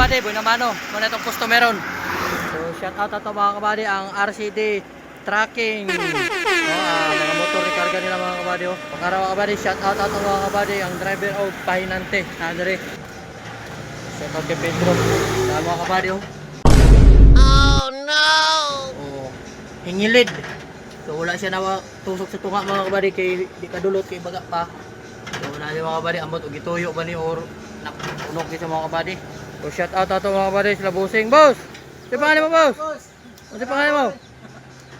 kabady, buhay na mano. Muna itong customeron. So shout out ato mga kabady ang RCD Tracking. Mga motor rekarga nila mga kabady. Pangaraw mga kabady, shout out ato mga kabady ang driver of Pahinante. Nadiri. Shout out kay Pedro. Dahil mga kabady. Oh no! Hingilid. So wala siya na tusok sa tunga mga kabady kay di kadulot kay baga pa. So wala niya mga kabady ambot og gituyo ba ni or napunog sa mga kabady. So shout out ato mga kabady sila Busing. Boss! Ano pangalan mo, boss? Ano pangalan mo?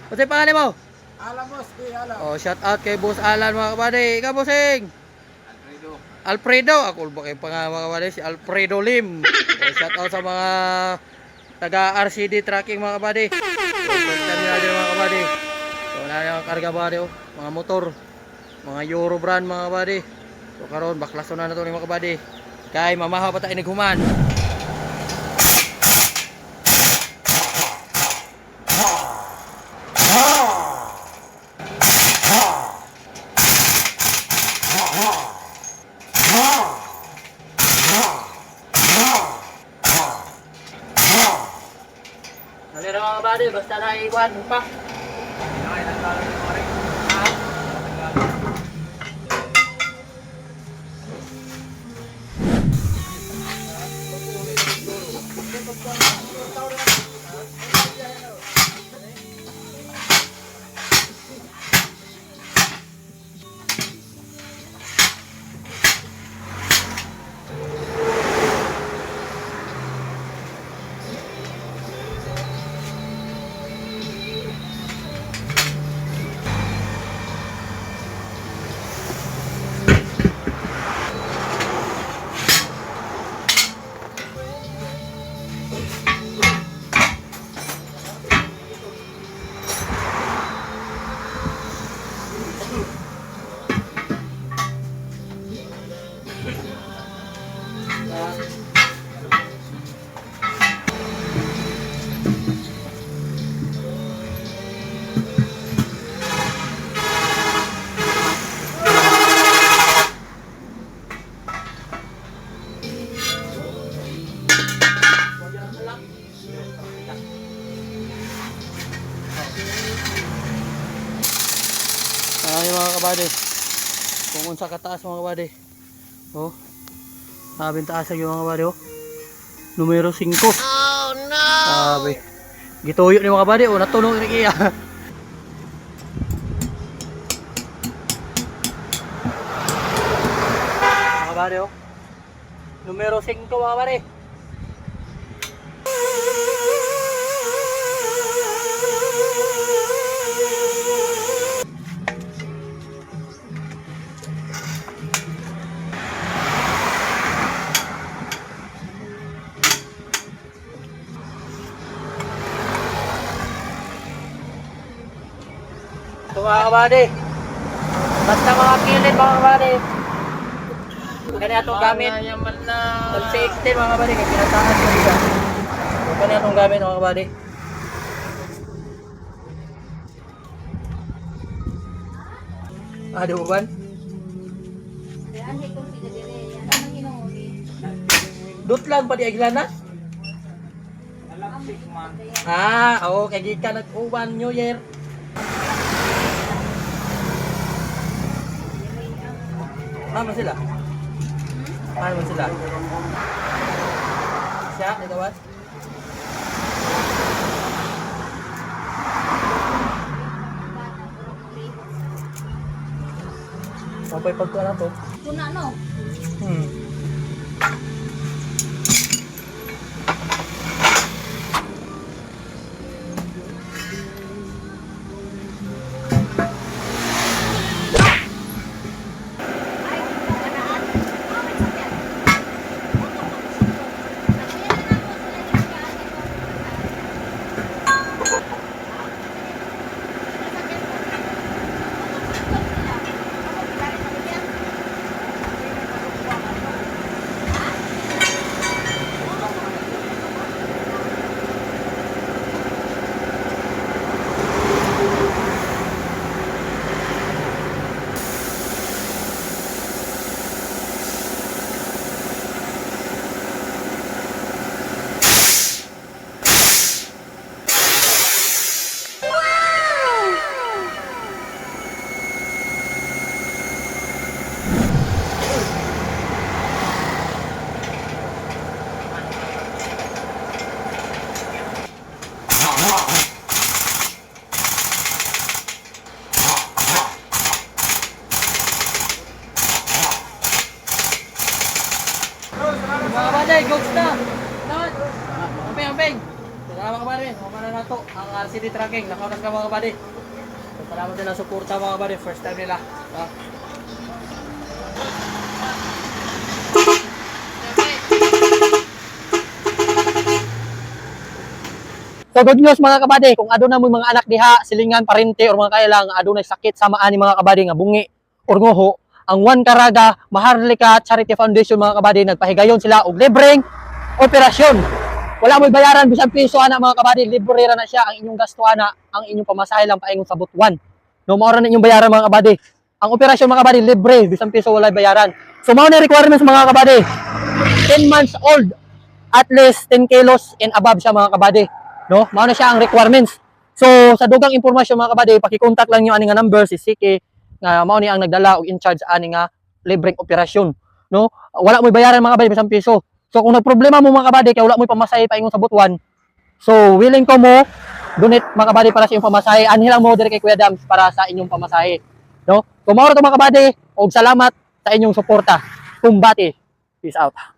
Ano pangalan mo? Alam boss, alam. Oh, shout out kay Boss Alan mga kabady. Ikaw, Busing? Alfredo. Ako ba kayo pangalan mga kabady? Si Alfredo Lim. So, shout out sa mga taga RCD Tracking mga kabady. So, first time nila din mga kabady. So, wala yung karga kabady. Mga motor. Mga Euro brand mga kabady. So, karon baklaso na ito mga kabady. Kay mamahaw pa tayo naghuman. Dali na mga kabady, basta na iwan pa. Yung mga kabady kung unsa kataas mga kabady oh sabing taas yung mga kabady oh numero 5 Oh no! sabi gituyo ni mga kabady oh natunog ni iya mga kabady oh numero 5 mga kabady. Ito mga kabady, basta mga kilid mga kabady, kanya itong gamit sa extend mga kabady, kaya pinatakas ko dito. So kanya itong gamit mga kabady. Di ba ba? Dutlan pa di aglanas? Oo, kaya gika nag-uban New Year. Paano sila? Paano sila? Siya, nagawas? Sampai pagkuha na to. Kuna no? jokes na. Salamat. Amping. Salamat mga kabady. Mga na to ang RCD tracking. Nakaunas ka mga kabady. Salamat din ang suporta mga kabady. First time nila. So good news mga kabady, kung aduna mo mga anak diha, silingan, parente or mga kailang adunay sakit sama ani mga kabady nga bungi or ngoho, ang One Caraga Maharlika Charity Foundation mga kabady nagpahigayon sila og libreng operasyon. Wala mo bayaran bisan piso ana mga kabady, libre ra na siya ang inyong gasto ana, ang inyong pamasahe lang paingon sa butuan. No mao ra na inyong bayaran mga kabady. Ang operasyon mga kabady libre, bisan piso wala bayaran. So mao na requirements mga kabady. 10 months old, at least 10 kilos and above siya mga kabady. No, mao na siya ang requirements. So sa dugang impormasyon mga kabady, paki-contact lang niyo ani nga number si Siki nga mao ni ang nagdala og in charge ani nga libreng operasyon, no? Wala mo bayaran mga kabady bisan piso. So kung nagproblema mo mga kabady kay wala mo pamasahe paingon sa butuan, so willing ko mo donate mga kabady para sa inyong pamasahe. Anhi lang mo diri kay Kuya Dams para sa inyong pamasahe, no? Kumaro to mga kabady og salamat sa inyong suporta. Kumbati. Peace out.